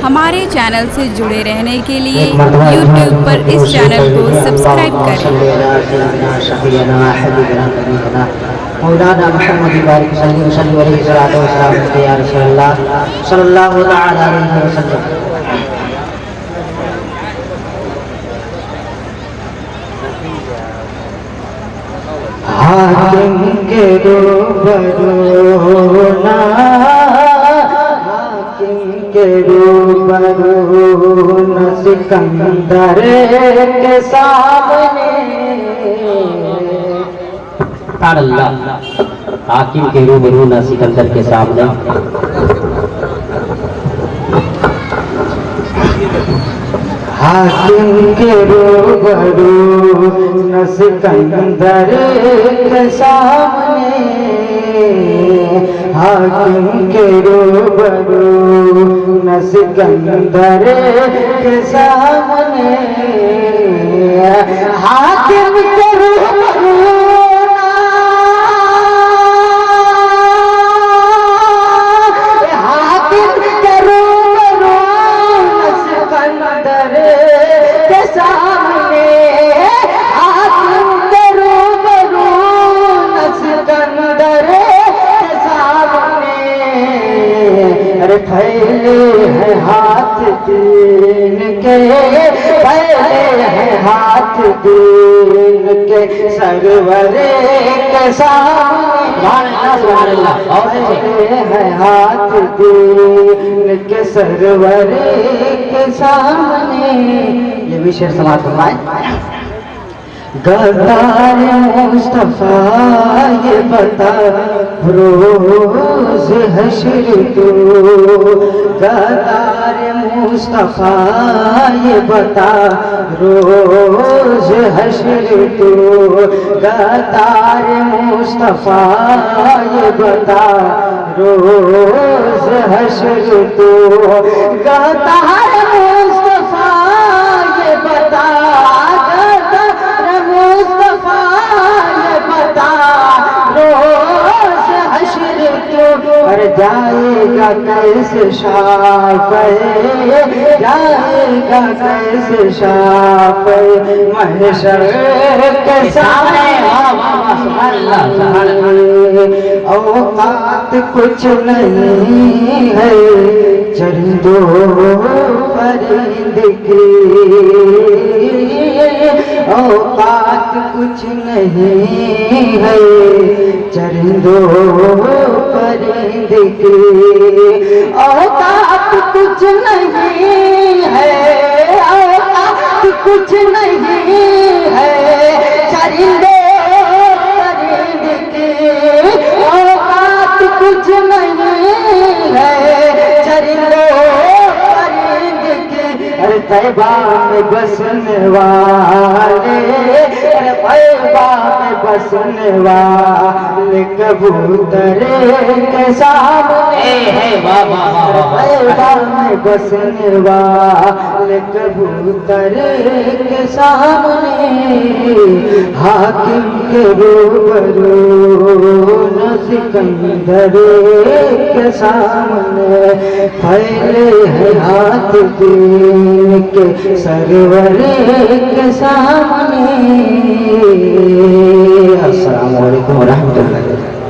ہمارے چینل سے جڑے رہنے کے لیے یوٹیوب پر اس چینل کو سبسکرائب کریں۔ مولانا محمد بارک صلی اللہ علیہ وسلم یا رسول اللہ صلی اللہ تعالی علیہ وسلم۔ حاکم کے روبرو نا، حاکم کے روبرو نا، سکندر کے سامنے اللہ، حاکم کے روبرو نہ سکندر کے سامنے۔ حاکم کے روبرو نہ سکندر کے سامنے، حاکم کے روبرو نہ سکندر کے سامنے، حاکم کے روبرو پھیلے ہیں ہاتھ دین کے، پھیلے ہیں ہاتھ دین کے، سرور کے سامنے پھیلے ہیں ہاتھ دین کے، سرور کے سامنے۔ یہ بھی شعر سماعت فرمائیں۔ غدار مصطفیٰ یہ بتا روز حشر تو، غدار مصطفیٰ یہ بتا روز حشر تو، غدار مصطفیٰ یہ بتا روز حشر تو، غدار مصطفیٰ یہ بتا پر جائے گا کیسے شافعی، جائے گا کیسے شافعی محشر کے سامنے۔ اوقات کچھ نہیں ہے چرندوں پرند کی، اوقات کچھ نہیں ہے چرندوں پرند کی، اوقات کچھ نہیں ہے، اوقات کچھ نہیں ہے چرندوں پرند کی، اوقات کچھ نہیں ہے چرندوں پرند کی۔ طیبہ میں بسنے والے، طیبہ میں بسنے والے کبوتر کے سامنے، طیبہ میں بسنے والے کبوتر کے سامنے، حاکم کے روبرو نہ سکندر کے سامنے، پھیلے ہیں ہاتھ دین کے، سرور کے سامنے۔ السلام علیکم ورحمۃ اللہ۔